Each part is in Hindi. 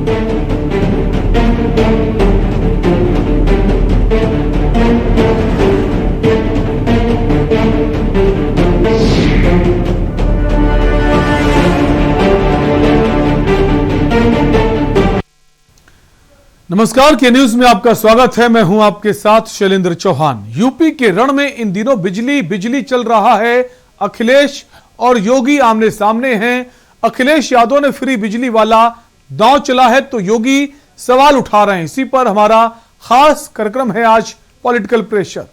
नमस्कार, के न्यूज में आपका स्वागत है। मैं हूं आपके साथ शैलेंद्र चौहान। यूपी के रण में इन दिनों बिजली चल रहा है। अखिलेश और योगी आमने सामने हैं। अखिलेश यादव ने फ्री बिजली वाला दांव चला है तो योगी सवाल उठा रहे हैं। इसी पर हमारा खास कार्यक्रम है आज, पॉलिटिकल प्रेशर।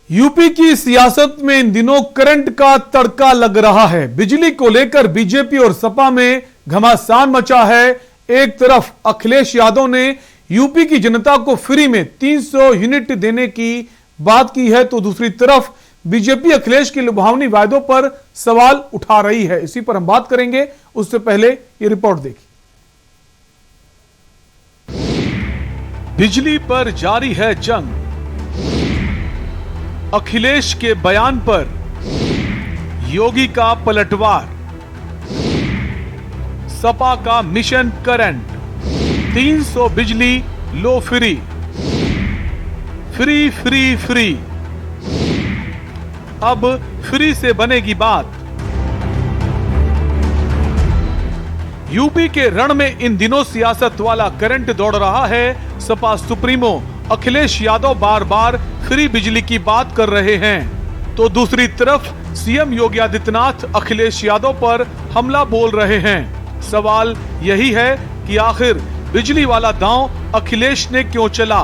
यूपी की सियासत में इन दिनों करंट का तड़का लग रहा है। बिजली को लेकर बीजेपी और सपा में घमासान मचा है। एक तरफ अखिलेश यादव ने यूपी की जनता को फ्री में 300 यूनिट देने की बात की है, तो दूसरी तरफ बीजेपी अखिलेश के लुभावनी वायदों पर सवाल उठा रही है। इसी पर हम बात करेंगे, उससे पहले ये रिपोर्ट देखिए। बिजली पर जारी है जंग। अखिलेश के बयान पर योगी का पलटवार। सपा का मिशन करंट, 300 बिजली लो फ्री, फ्री फ्री फ्री। अब फ्री से बनेगी बात। यूपी के रण में इन दिनों सियासत वाला करंट दौड़ रहा है। सपा सुप्रीमो अखिलेश यादव बार बार फ्री बिजली की बात कर रहे हैं, तो दूसरी तरफ सीएम योगी आदित्यनाथ अखिलेश यादव पर हमला बोल रहे हैं। सवाल यही है कि आखिर बिजली वाला दांव अखिलेश ने क्यों चला।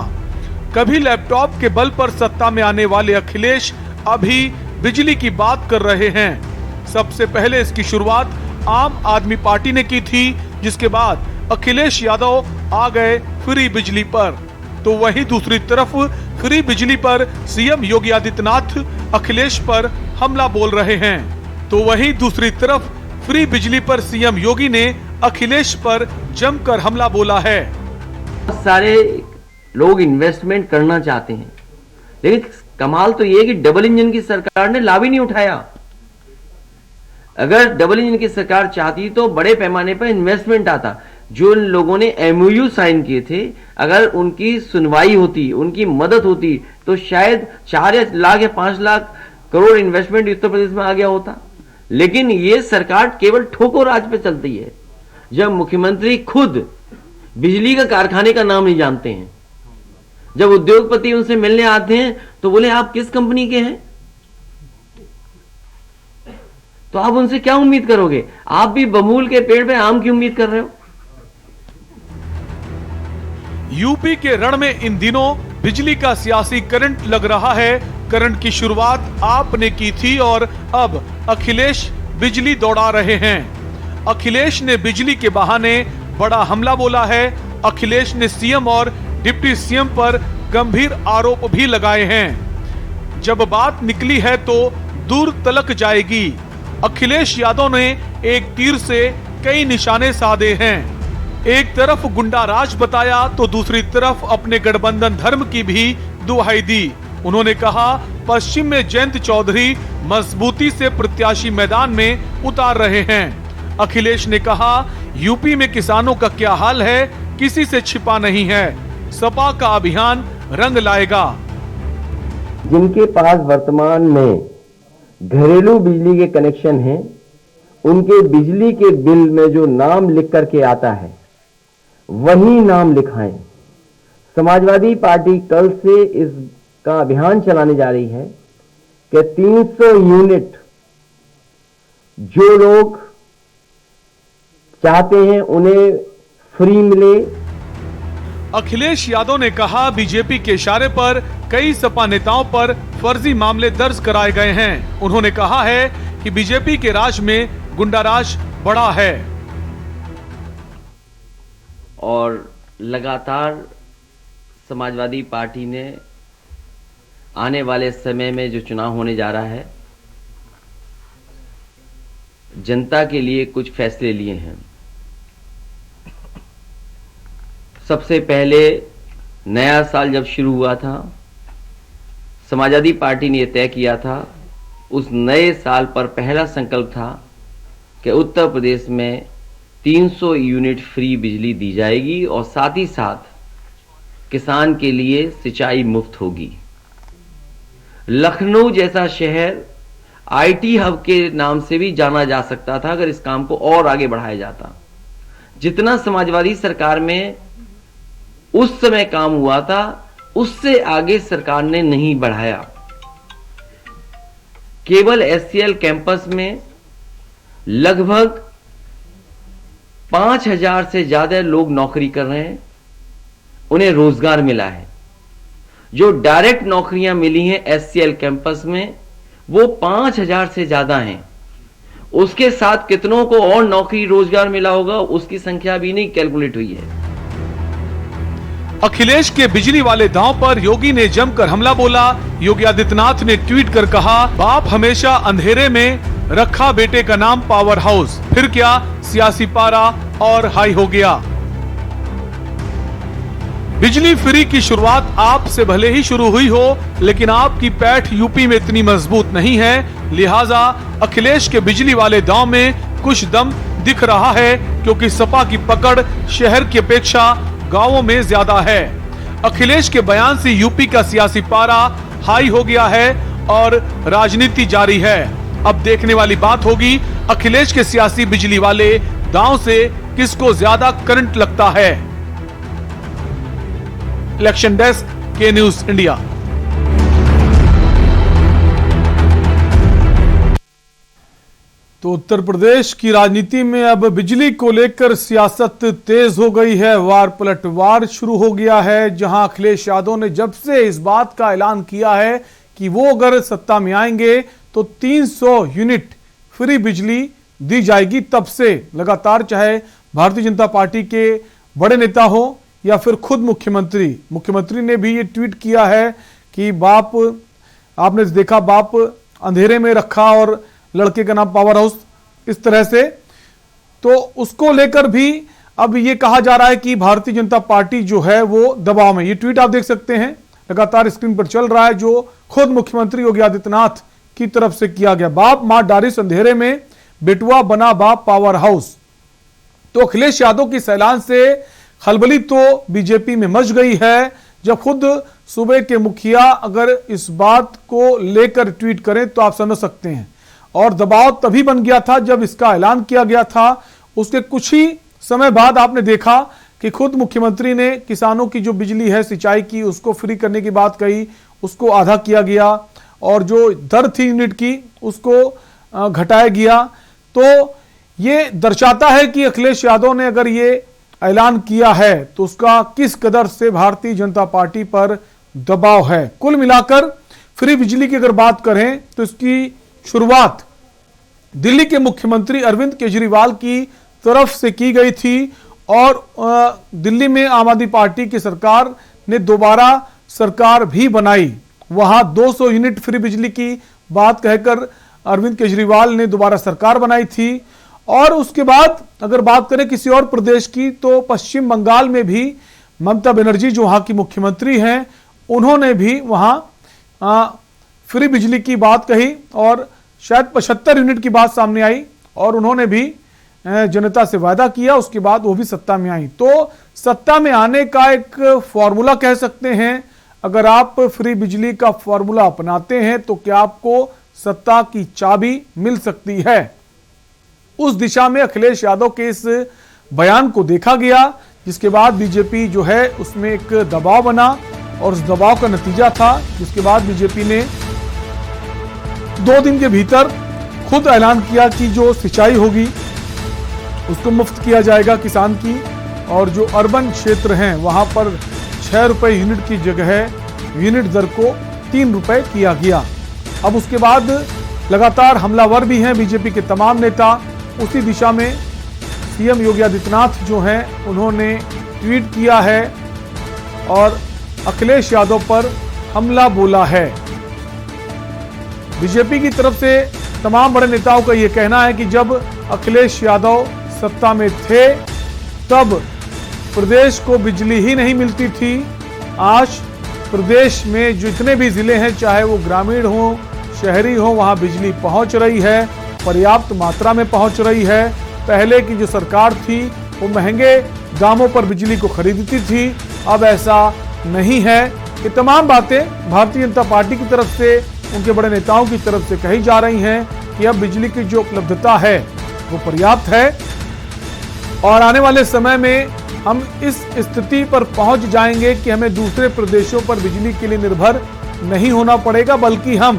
कभी लैपटॉप के बल पर सत्ता में आने वाले अखिलेश अभी बिजली की बात कर रहे हैं। सबसे पहले इसकी शुरुआत आम आदमी पार्टी ने की थी, जिसके बाद अखिलेश यादव आ गए फ्री बिजली पर। तो वहीं दूसरी तरफ फ्री बिजली पर सीएम योगी आदित्यनाथ अखिलेश पर हमला बोल रहे हैं। तो वहीं दूसरी तरफ फ्री बिजली पर सीएम योगी ने अखिलेश पर जमकर हमला बोला है। सारे लोग इन्वेस्टमेंट करना चाहते हैं, लेकिन कमाल तो ये कि डबल इंजन की सरकार ने लाभ ही नहीं उठाया। अगर डबल इंजन की सरकार चाहती तो बड़े पैमाने पर इन्वेस्टमेंट आता। जो लोगों ने एमओयू साइन किए थे, अगर उनकी सुनवाई होती, उनकी मदद होती, तो शायद 4 लाख या 5 लाख करोड़ इन्वेस्टमेंट उत्तर प्रदेश में आ गया होता। लेकिन ये सरकार केवल ठोको राज पे चलती है। जब मुख्यमंत्री खुद बिजली का कारखाने का नाम नहीं जानते हैं, जब उद्योगपति उनसे मिलने आते हैं तो बोले आप किस कंपनी के हैं, तो आप उनसे क्या उम्मीद करोगे? आप भी बमूल के पेड़ पे आम की उम्मीद कर रहे हो। यूपी के रण में इन दिनों बिजली का सियासी करंट लग रहा है। करंट की शुरुआत आपने की थी और अब अखिलेश बिजली दौड़ा रहे हैं। अखिलेश ने बिजली के बहाने बड़ा हमला बोला है। अखिलेश ने सीएम और डिप्टी सीएम पर गंभीर आरोप भी लगाए हैं। जब बात निकली है तो दूर तलक जाएगी। अखिलेश यादव ने एक तीर से कई निशाने साधे हैं। एक तरफ गुंडा राज बताया तो दूसरी तरफ अपने गठबंधन धर्म की भी दुहाई दी। उन्होंने कहा पश्चिम में जयंत चौधरी मजबूती से प्रत्याशी मैदान में उतार रहे हैं। अखिलेश ने कहा यूपी में किसानों का क्या हाल है, किसी से छिपा नहीं है। सपा का अभियान रंग लाएगा। जिनके पास वर्तमान में घरेलू बिजली के कनेक्शन हैं, उनके बिजली के बिल में जो नाम लिख करके आता है वही नाम लिखाएं। समाजवादी पार्टी कल से इसका अभियान चलाने जा रही है कि 300 यूनिट जो लोग चाहते हैं उन्हें फ्री मिले। अखिलेश यादव ने कहा बीजेपी के इशारे पर कई सपा नेताओं पर फर्जी मामले दर्ज कराए गए हैं। उन्होंने कहा है कि बीजेपी के राज में गुंडाराज बड़ा है और लगातार समाजवादी पार्टी ने आने वाले समय में जो चुनाव होने जा रहा है, जनता के लिए कुछ फैसले लिए हैं। सबसे पहले नया साल जब शुरू हुआ था, समाजवादी पार्टी ने यह तय किया था, उस नए साल पर पहला संकल्प था कि उत्तर प्रदेश में 300 यूनिट फ्री बिजली दी जाएगी और साथ ही साथ किसान के लिए सिंचाई मुफ्त होगी। लखनऊ जैसा शहर आईटी हब के नाम से भी जाना जा सकता था अगर इस काम को और आगे बढ़ाया जाता। जितना समाजवादी सरकार में उस समय काम हुआ था, उससे आगे सरकार ने नहीं बढ़ाया। केवल एससीएल कैंपस में लगभग 5000 से ज्यादा लोग नौकरी कर रहे हैं, उन्हें रोजगार मिला है। जो डायरेक्ट नौकरियां मिली हैं एससीएल कैंपस में, वो 5000 से ज्यादा हैं। उसके साथ कितनों को और नौकरी रोजगार मिला होगा, उसकी संख्या भी नहीं कैलकुलेट हुई है। अखिलेश के बिजली वाले दांव पर योगी ने जमकर हमला बोला। योगी आदित्यनाथ ने ट्वीट कर कहा, बाप हमेशा अंधेरे में रखा बेटे का नाम पावर हाउस, फिर क्या सियासी पारा और हाई हो गया। बिजली फ्री की शुरुआत आपसे भले ही शुरू हुई हो, लेकिन आपकी पैठ यूपी में इतनी मजबूत नहीं है, लिहाजा अखिलेश के बिजली वाले दांव में कुछ दम दिख रहा है, क्योंकि सपा की पकड़ शहर की अपेक्षा गांवों में ज्यादा है। अखिलेश के बयान से यूपी का सियासी पारा हाई हो गया है और राजनीति जारी है। अब देखने वाली बात होगी अखिलेश के सियासी बिजली वाले दांव से किसको ज्यादा करंट लगता है। इलेक्शन डेस्क, के न्यूज इंडिया। तो उत्तर प्रदेश की राजनीति में अब बिजली को लेकर सियासत तेज हो गई है। वार पलटवार शुरू हो गया है, जहां अखिलेश यादव ने जब से इस बात का ऐलान किया है कि वो अगर सत्ता में आएंगे तो 300 यूनिट फ्री बिजली दी जाएगी, तब से लगातार चाहे भारतीय जनता पार्टी के बड़े नेता हो या फिर खुद मुख्यमंत्री ने भी ये ट्वीट किया है कि बाप, आपने देखा, बाप अंधेरे में रखा और लड़के का नाम पावर हाउस, इस तरह से। तो उसको लेकर भी अब ये कहा जा रहा है कि भारतीय जनता पार्टी जो है वो दबाव में। ये ट्वीट आप देख सकते हैं, लगातार स्क्रीन पर चल रहा है, जो खुद मुख्यमंत्री योगी आदित्यनाथ की तरफ से किया गया। बाप मां डारिस अंधेरे में, बेटुआ बना बाप पावर हाउस। तो अखिलेश यादव की ऐलान से खलबली तो बीजेपी में मच गई है। जब खुद सूबे के मुखिया अगर इस बात को लेकर ट्वीट करें तो आप समझ सकते हैं। और दबाव तभी बन गया था जब इसका ऐलान किया गया था। उसके कुछ ही समय बाद आपने देखा कि खुद मुख्यमंत्री ने किसानों की जो बिजली है सिंचाई की, उसको फ्री करने की बात कही, उसको आधा किया गया और जो दर थी यूनिट की उसको घटाया गया। तो ये दर्शाता है कि अखिलेश यादव ने अगर ये ऐलान किया है तो उसका किस कदर से भारतीय जनता पार्टी पर दबाव है। कुल मिलाकर फ्री बिजली की अगर बात करें तो इसकी शुरुआत दिल्ली के मुख्यमंत्री अरविंद केजरीवाल की तरफ से की गई थी और दिल्ली में आम आदमी पार्टी की सरकार ने दोबारा सरकार भी बनाई। वहां 200 यूनिट फ्री बिजली की बात कहकर अरविंद केजरीवाल ने दोबारा सरकार बनाई थी। और उसके बाद अगर बात करें किसी और प्रदेश की, तो पश्चिम बंगाल में भी ममता बनर्जी जो वहां की मुख्यमंत्री हैं, उन्होंने भी वहां फ्री बिजली की बात कही और शायद 75 यूनिट की बात सामने आई और उन्होंने भी जनता से वादा किया। उसके बाद वो भी सत्ता में आई। तो सत्ता में आने का एक फॉर्मूला कह सकते हैं, अगर आप फ्री बिजली का फॉर्मूला अपनाते हैं तो क्या आपको सत्ता की चाबी मिल सकती है। उस दिशा में अखिलेश यादव के इस बयान को देखा गया, जिसके बाद बीजेपी जो है उसमें एक दबाव बना और उस दबाव का नतीजा था जिसके बाद बीजेपी ने 2 दिन के भीतर खुद ऐलान किया कि जो सिंचाई होगी उसको मुफ्त किया जाएगा किसान की, और जो अर्बन क्षेत्र हैं वहां पर 6 रुपए यूनिट की जगह यूनिट दर को 3 रुपए किया गया। अब उसके बाद लगातार हमलावर भी हैं बीजेपी के तमाम नेता। उसी दिशा में सीएम योगी आदित्यनाथ जो हैं उन्होंने ट्वीट किया है और अखिलेश यादव पर हमला बोला है। बीजेपी की तरफ से तमाम बड़े नेताओं का यह कहना है कि जब अखिलेश यादव सत्ता में थे तब प्रदेश को बिजली ही नहीं मिलती थी। आज प्रदेश में जितने भी जिले हैं, चाहे वो ग्रामीण हो शहरी हो, वहां बिजली पहुंच रही है, पर्याप्त मात्रा में पहुंच रही है। पहले की जो सरकार थी वो महंगे दामों पर बिजली को खरीदती थी, अब ऐसा नहीं है। ये तमाम बातें भारतीय जनता पार्टी की तरफ से, उनके बड़े नेताओं की तरफ से कही जा रही हैं कि अब बिजली की जो उपलब्धता है वो पर्याप्त है और आने वाले समय में हम इस स्थिति पर पहुंच जाएंगे कि हमें दूसरे प्रदेशों पर बिजली के लिए निर्भर नहीं होना पड़ेगा, बल्कि हम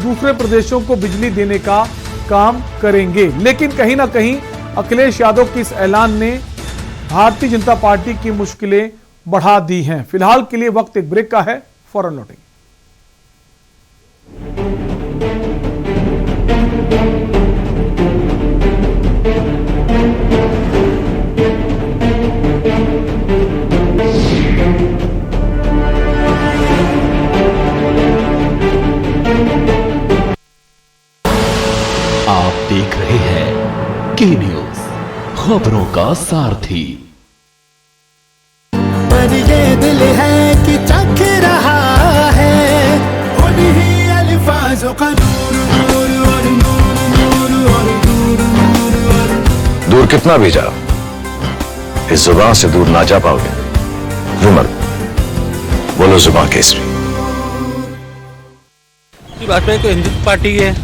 दूसरे प्रदेशों को बिजली देने का काम करेंगे। लेकिन कहीं ना कहीं अखिलेश यादव के इस ऐलान ने भारतीय जनता पार्टी की मुश्किलें बढ़ा दी हैं। फिलहाल के लिए वक्त एक ब्रेक का है, फौरन लौटेंगे। आप देख रहे हैं के न्यूज, खबरों का सारथी। पर ये दिल है कि चख रहा है उन्हीं अल्फाजों का नूर नूर और नूर नूर और नूर नूर और दूर कितना भी जाओ, इस जुबान से दूर ना जा पाओगे। रुमल बोलो, जुबान केसरी। भाजपा एक हिंदुत्व पार्टी है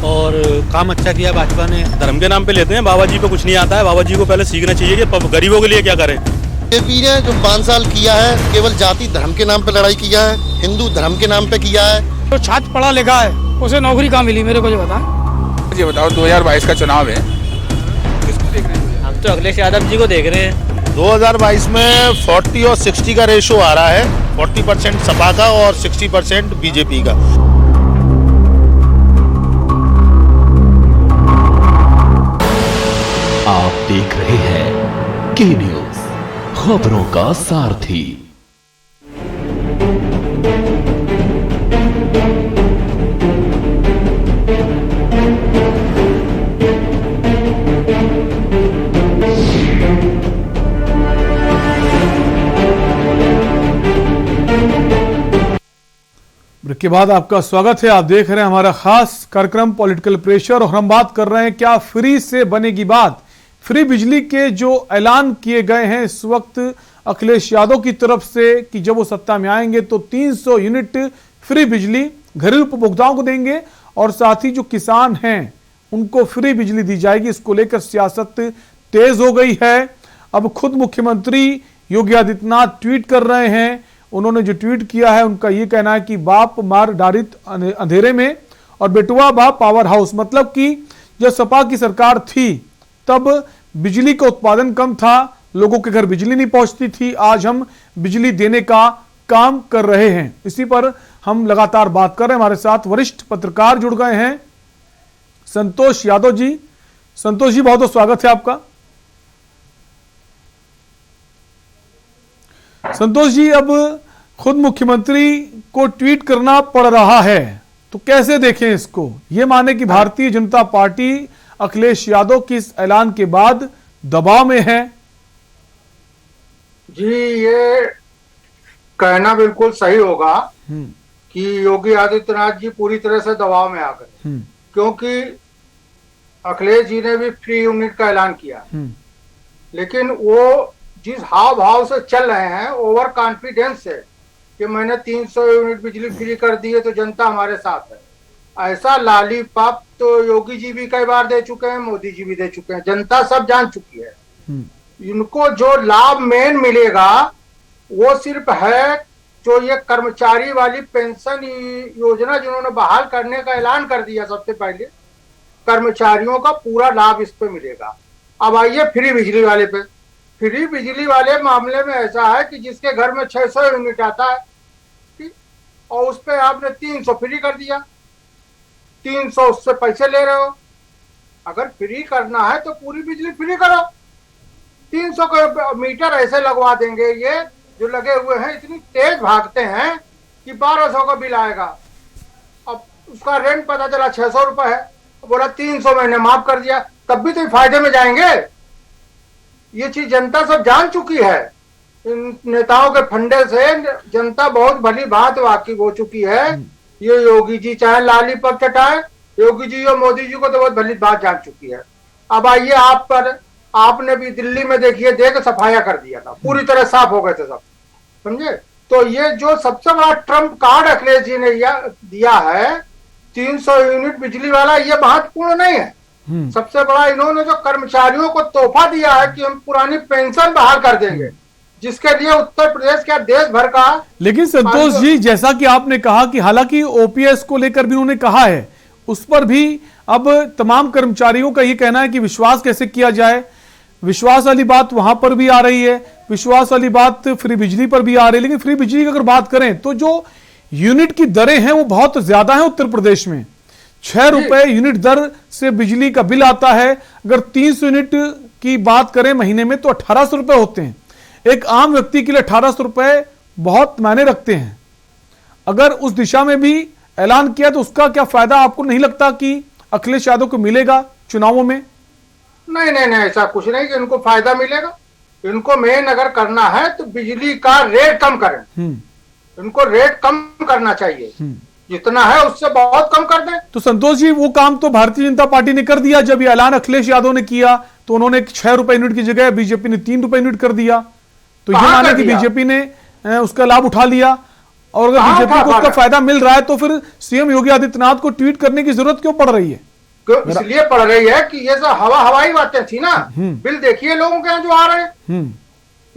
और काम अच्छा किया भाजपा ने। धर्म के नाम पे लेते हैं, बाबा जी को कुछ नहीं आता है। बाबा जी को पहले सीखना चाहिए कि गरीबों के लिए क्या करें। बीजेपी ने जो 5 साल किया है, केवल जाति धर्म के नाम पे लड़ाई किया है, हिंदू धर्म के नाम पे किया है। तो छात्र पढ़ा लिखा है, उसे नौकरी कहाँ मिली, मेरे को जो बता। ये बताओ, 2022 का चुनाव है, किसको देख रहे हैं? हम तो अखिलेश यादव जी को देख रहे हैं। 2022 में 40 और 60 का रेशो आ रहा है, 40% सपा का और 60% बीजेपी का। आप देख रहे हैं के न्यूज, खबरों का सारथी। ब्रेक के बाद आपका स्वागत है। आप देख रहे हैं हमारा खास कार्यक्रम पॉलिटिकल प्रेशर और हम बात कर रहे हैं क्या फ्री से बनेगी बात। फ्री बिजली के जो ऐलान किए गए हैं इस वक्त अखिलेश यादव की तरफ से कि जब वो सत्ता में आएंगे तो 300 यूनिट फ्री बिजली घरेलू उपभोक्ताओं को देंगे और साथ ही जो किसान हैं उनको फ्री बिजली दी जाएगी। इसको लेकर सियासत तेज हो गई है। अब खुद मुख्यमंत्री योगी आदित्यनाथ ट्वीट कर रहे हैं। उन्होंने जो ट्वीट किया है उनका यह कहना है कि बाप मार डारित अंधेरे में और बेटुआ बाप पावर हाउस। मतलब कि जब सपा की सरकार थी तब बिजली का उत्पादन कम था, लोगों के घर बिजली नहीं पहुंचती थी। आज हम बिजली देने का काम कर रहे हैं। इसी पर हम लगातार बात कर रहे हैं। हमारे साथ वरिष्ठ पत्रकार जुड़ गए हैं, संतोष यादव जी। संतोष जी, बहुत बहुत स्वागत है आपका। संतोष जी, अब खुद मुख्यमंत्री को ट्वीट करना पड़ रहा है, तो कैसे देखें इसको? ये माने कि भारतीय जनता पार्टी अखिलेश यादव के इस ऐलान के बाद दबाव में है। जी, ये कहना बिल्कुल सही होगा कि योगी आदित्यनाथ जी पूरी तरह से दबाव में आ गए, क्योंकि अखिलेश जी ने भी फ्री यूनिट का ऐलान किया, लेकिन वो जिस हाव भाव से चल रहे हैं, ओवर कॉन्फिडेंस से कि मैंने 300 यूनिट बिजली फ्री कर दी है तो जनता हमारे साथ है, ऐसा लालीपाप तो योगी जी भी कई बार दे चुके हैं, मोदी जी भी दे चुके हैं, जनता सब जान चुकी है। इनको जो लाभ मेन मिलेगा वो सिर्फ है जो ये कर्मचारी वाली पेंशन योजना जिन्होंने बहाल करने का ऐलान कर दिया, सबसे पहले कर्मचारियों का पूरा लाभ इस पे मिलेगा। अब आइए फ्री बिजली वाले पे। फ्री बिजली वाले मामले में ऐसा है कि जिसके घर में 600 यूनिट आता है, ठीक, और उस पे आपने 300 फ्री कर दिया, 300 उससे पैसे ले रहे हो। अगर फ्री करना है तो पूरी बिजली फ्री करो। 300 के मीटर ऐसे लगवा देंगे, ये जो लगे हुए हैं इतनी तेज भागते हैं कि 1200 का बिल आएगा। अब उसका रेंट पता चला 600 रुपए है, बोला 300 मैंने माफ कर दिया, तब भी तो फायदे में जाएंगे। ये चीज जनता सब जान चुकी है। इन नेताओं के फंडे से जनता बहुत भली बात वाकिफ हो चुकी है। ये योगी जी चाहे लालीपॉप चटाए, योगी जी और मोदी जी को तो बहुत भली बात जान चुकी है। अब आइए आप पर, आपने भी दिल्ली में देखिए देख सफाया कर दिया था, पूरी तरह साफ हो गए थे सब, समझे। तो ये जो सबसे बड़ा ट्रम्प कार्ड अखिलेश जी ने दिया है 300 यूनिट बिजली वाला, ये महत्वपूर्ण नहीं है। सबसे बड़ा इन्होंने जो कर्मचारियों को तोहफा दिया है कि हम पुरानी पेंशन बहाल कर देंगे, जिसके लिए उत्तर प्रदेश क्या देश भर का। लेकिन संतोष जी, जैसा कि आपने कहा कि हालांकि ओपीएस को लेकर भी उन्होंने कहा है, उस पर भी अब तमाम कर्मचारियों का ये कहना है कि विश्वास कैसे किया जाए। विश्वास वाली बात वहां पर भी आ रही है, विश्वास वाली बात फ्री बिजली पर भी आ रही है। लेकिन फ्री बिजली की अगर बात करें तो जो यूनिट की दरें हैं वो बहुत ज्यादा है उत्तर प्रदेश में। 6 रुपए यूनिट दर से बिजली का बिल आता है। अगर 300 यूनिट की बात करें महीने में तो 1800 रुपए होते हैं। एक आम व्यक्ति के लिए 1800 रुपए बहुत मायने रखते हैं। अगर उस दिशा में भी ऐलान किया तो उसका क्या फायदा आपको नहीं लगता कि अखिलेश यादव को मिलेगा चुनावों में? नहीं नहीं नहीं, ऐसा कुछ नहीं कि इनको फायदा मिलेगा। इनको मेन अगर करना है तो बिजली का रेट कम करें। इनको रेट कम करना चाहिए, जितना है उससे बहुत कम कर दें। तो संतोष जी, वो काम तो भारतीय जनता पार्टी ने कर दिया। जब ये ऐलान अखिलेश यादव ने किया तो उन्होंने 6 रुपए यूनिट की जगह बीजेपी ने 3 रुपए यूनिट कर दिया। तो ये माने कि बीजेपी ने उसका लाभ उठा लिया। और अगर बीजेपी को उसका फायदा मिल रहा है तो फिर सीएम योगी आदित्यनाथ को ट्वीट करने की जरूरत क्यों पड़ रही है? इसलिए पड़ रही है कि ये सब हवाई बातें थी ना। बिल देखिए लोगों के यहाँ जो आ रहे हैं,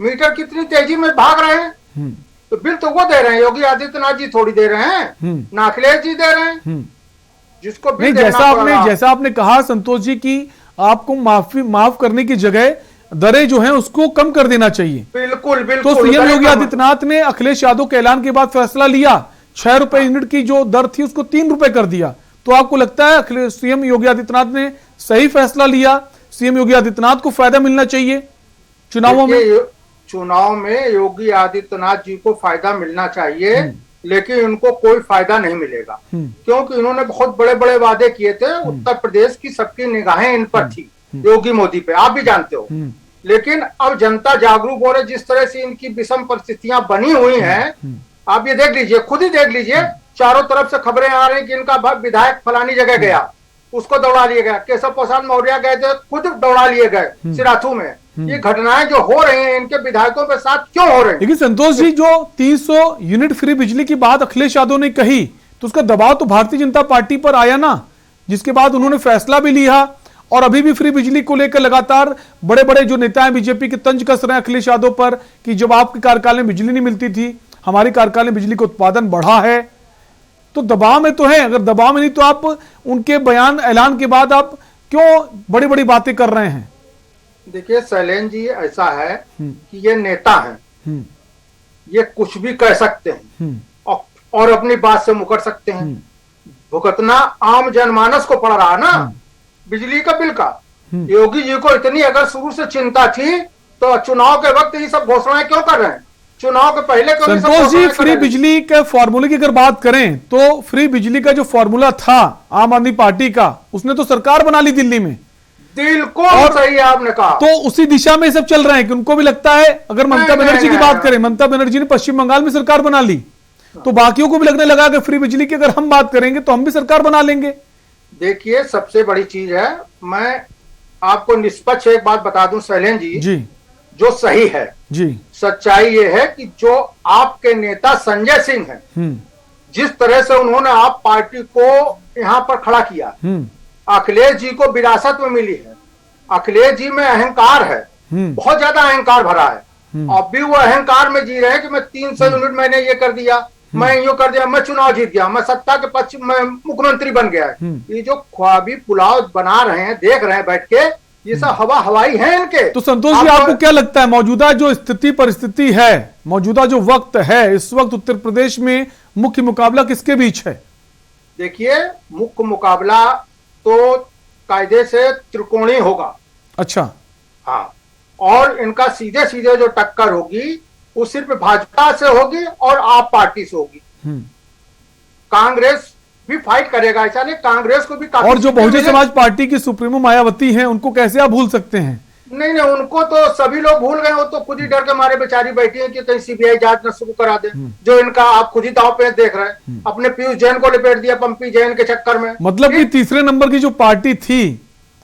मीटर कितनी तेजी में भाग रहे हैं। तो बिल तो वो दे रहे हैं, योगी आदित्यनाथ जी थोड़ी दे रहे हैं, ना अखिलेश जी दे रहे हैं। जिसको बिल जैसा आपने कहा संतोष जी की आपको माफ करने की जगह दरें जो हैं उसको कम कर देना चाहिए। बिल्कुल बिल्कुल। तो सीएम योगी आदित्यनाथ ने अखिलेश यादव के ऐलान के बाद फैसला लिया, 6 रुपए यूनिट की जो दर थी उसको 3 रुपए कर दिया। तो आपको लगता है सीएम योगी आदित्यनाथ ने सही फैसला लिया? सीएम योगी आदित्यनाथ को फायदा मिलना चाहिए चुनावों में? चुनाव में योगी आदित्यनाथ जी को फायदा मिलना चाहिए, लेकिन उनको कोई फायदा नहीं मिलेगा, क्योंकि इन्होंने बहुत बड़े बड़े वादे किए थे। उत्तर प्रदेश की सबकी निगाहें इन पर थी, योगी मोदी पे, आप भी जानते हो। लेकिन अब जनता जागरूक हो रही, जिस तरह से इनकी विषम परिस्थितियां बनी हुई हैं, आप ये देख लीजिए, खुद ही देख लीजिए, चारों तरफ से खबरें आ रही कि इनका विधायक फलानी जगह गया, उसको दौड़ा लिया गया। केशव प्रसाद मौर्य गए थे, खुद दौड़ा लिए गए सिराथू में। ये घटनाएं जो हो रही हैं इनके विधायकों के साथ क्यों हो रही हैं? लेकिन संतोष जी, जो 300 यूनिट फ्री बिजली की बात अखिलेश यादव ने कही तो उसका दबाव तो भारतीय जनता पार्टी पर आया ना, जिसके बाद उन्होंने फैसला भी लिया। और अभी भी फ्री बिजली को लेकर लगातार बड़े बड़े जो नेता हैं बीजेपी के तंज कस रहे हैं अखिलेश यादव पर कि जब आपके कार्यकाल में बिजली नहीं मिलती थी, हमारे कार्यकाल में बिजली का उत्पादन बढ़ा है। तो दबाव में तो है, अगर दबाव में नहीं तो आप उनके बयान ऐलान के बाद आप क्यों बड़ी बड़ी बातें कर रहे हैं? देखिए शैलेंद्र जी, ऐसा है कि ये नेता हैं, ये कुछ भी कह सकते हैं और अपनी बात से मुकर सकते हैं। भुगतना आम जनमानस को पड़ रहा ना बिजली का बिल का। योगी जी को इतनी अगर शुरू से चिंता थी तो चुनाव के वक्त ये सब घोषणाएं क्यों कर रहे हैं? चुनाव के पहले क्यों? संतोष जी, फ्री बिजली के फॉर्मूले की अगर बात करें तो फ्री बिजली का जो फॉर्मूला था आम आदमी पार्टी का, उसने तो सरकार बना ली दिल्ली में। बिल्कुल सही आपने कहा। तो उसी दिशा में सब चल रहे हैं कि उनको भी लगता है, अगर ममता बनर्जी की बात करें, ममता बनर्जी ने पश्चिम बंगाल में सरकार बना ली, तो बाकियों को भी लगने लगा कि फ्री बिजली की अगर हम बात करेंगे तो हम भी सरकार बना लेंगे। देखिए सबसे बड़ी चीज है, मैं आपको निष्पक्ष एक बात बता दूं शैलेंद्र जी, जो सही है जी, सच्चाई ये है कि जो आपके नेता संजय सिंह हैं, जिस तरह से उन्होंने आप पार्टी को यहाँ पर खड़ा किया, अखिलेश जी को विरासत में मिली है। अखिलेश जी में अहंकार है, बहुत ज्यादा अहंकार भरा है। अब भी वो अहंकार में जी रहे हैं कि मैं 300 यूनिट मैंने ये कर दिया, मैं यो कर दिया, मैं चुनाव जीत गया, मैं सत्ता के पक्ष में मुख्यमंत्री बन गया। ये जो ख्वाबी पुलाव बना रहे हैं, देख रहे हैं बैठ के, ये सब हवाई है इनके। तो संतोष जी, आपको क्या लगता है मौजूदा जो स्थिति परिस्थिति है, मौजूदा जो वक्त है, इस वक्त उत्तर प्रदेश में मुख्य मुकाबला किसके बीच है? देखिए मुख्य मुकाबला तो कायदे से त्रिकोणीय होगा। अच्छा, हाँ, और इनका सीधे सीधे जो टक्कर होगी वो सिर्फ भाजपा से होगी और आप पार्टी से होगी। कांग्रेस भी फाइट करेगा, ऐसा नहीं, कांग्रेस को भी काफी और जो सीटें बहुजन मिले। समाज पार्टी की सुप्रीमो मायावती हैं, उनको कैसे आप भूल सकते हैं? नहीं नहीं, उनको तो सभी लोग भूल गए, वो तो खुद ही डर के मारे बेचारी बैठी है कि कहीं सीबीआई जांच न शुरू करा दे, जो इनका आप खुद ही दांव पे देख रहे हैं। अपने पीयूष जैन को लिपेट दिया पंपी जैन के चक्कर में। मतलब कि तीसरे नंबर की जो पार्टी थी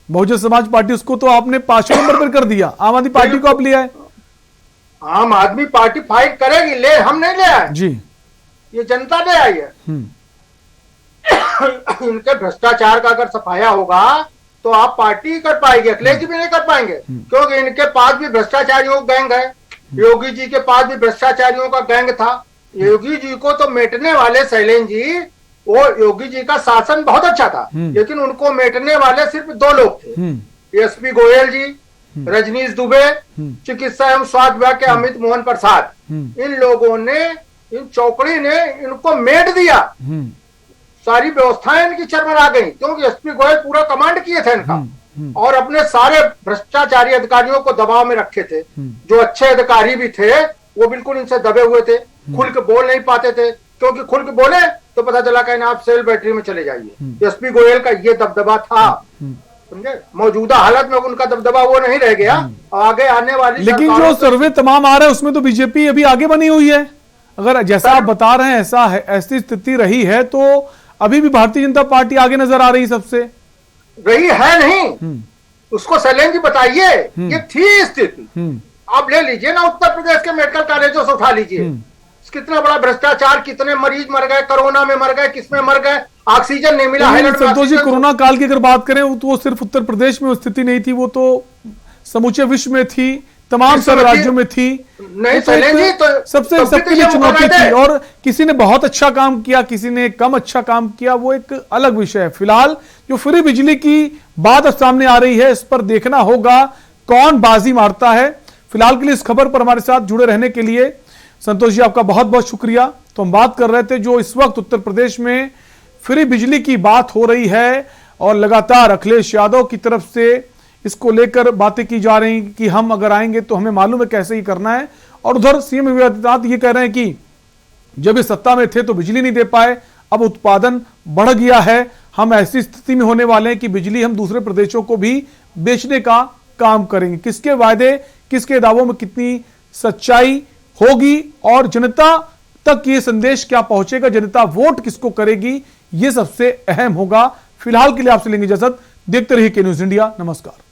बहुजन समाज पार्टी, उसको तो आपने 5वें नंबर पर कर दिया, आम आदमी पार्टी को आप लिया है। आम आदमी पार्टी फाइट करेगी, ले हम नहीं ले आए जी, ये जनता ले आई है। इनके भ्रष्टाचार का अगर सफाया होगा तो आप पार्टी कर पाएंगे, अखिलेश जी भी नहीं कर पाएंगे, क्योंकि इनके पास भी भ्रष्टाचारियों का गैंग है। योगी जी के पास भी भ्रष्टाचारियों का गैंग था। योगी जी को तो मेटने वाले शैलेंद्र जी, वो योगी जी का शासन बहुत अच्छा था, लेकिन उनको मेटने वाले सिर्फ 2 लोग थे, एसपी गोयल जी, रजनीश दुबे, चिकित्सा एवं स्वास्थ्य विभाग के अमित मोहन प्रसाद। इन लोगों ने, इन चौकड़ी ने इनको मेट दिया, सारी व्यवस्थाएं इनकी चरमरा गई, क्योंकि एसपी गोयल पूरा कमांड किए थे इनका, और अपने सारे भ्रष्टाचारी अधिकारियों को दबाव में रखे थे। जो अच्छे अधिकारी भी थे वो बिल्कुल इनसे दबे हुए थे, खुल के बोल नहीं पाते थे, क्योंकि खुल के बोले तो पता चला कहीं आप सेल बैटरी में चले जाइए। एसपी गोयल का ये दबदबा था, समझे। मौजूदा हालत में उनका दबदबा वो नहीं रह गया, आगे आने वाली लेकिन जो सर्वे तमाम आ रहा है उसमें तो बीजेपी अभी आगे बनी हुई है। अगर जैसा आप बता रहे हैं ऐसा है, ऐसी स्थिति रही है, तो अभी भी भारतीय जनता पार्टी आगे नजर आ रही सबसे। रही है नहीं, उसको शैलेंद्र जी बताइए, ये थी स्थिति। आप ले लीजिए ना उत्तर प्रदेश के मेडिकल कॉलेजों से उठा लीजिए, कितना बड़ा भ्रष्टाचार, कितने मरीज मर गए, कोरोना में मर गए, किसमें मर गए, ऑक्सीजन नहीं मिला। संतोष जी, कोरोना काल की अगर बात करें तो वो सिर्फ उत्तर प्रदेश में स्थिति नहीं थी, वो तो समूचे विश्व में थी, तमाम सब राज्यों में थी। नहीं सबसे सबके लिए चुनौती थी, और किसी ने बहुत अच्छा काम किया, किसी ने कम अच्छा काम किया, वो एक अलग विषय है। फिलहाल जो फ्री बिजली की बात अब सामने आ रही है, इस पर देखना होगा कौन बाजी मारता है। फिलहाल के लिए इस खबर पर हमारे साथ जुड़े रहने के लिए संतोष जी आपका बहुत बहुत शुक्रिया। तो हम बात कर रहे थे जो इस वक्त उत्तर प्रदेश में फ्री बिजली की बात हो रही है, और लगातार अखिलेश यादव की तरफ से इसको लेकर बातें की जा रही कि हम अगर आएंगे तो हमें मालूम है कैसे ही करना है। और उधर सीएम योगी आदित्यनाथ ये कह रहे हैं कि जब ये सत्ता में थे तो बिजली नहीं दे पाए, अब उत्पादन बढ़ गया है, हम ऐसी स्थिति में होने वाले हैं कि बिजली हम दूसरे प्रदेशों को भी बेचने का काम करेंगे। किसके वायदे, किसके दावों में कितनी सच्चाई होगी, और जनता तक ये संदेश क्या पहुंचेगा, जनता वोट किसको करेगी, ये सबसे अहम होगा। फिलहाल के लिए आपसे लेंगे इजाजत। देखते रहिए के न्यूज इंडिया। नमस्कार।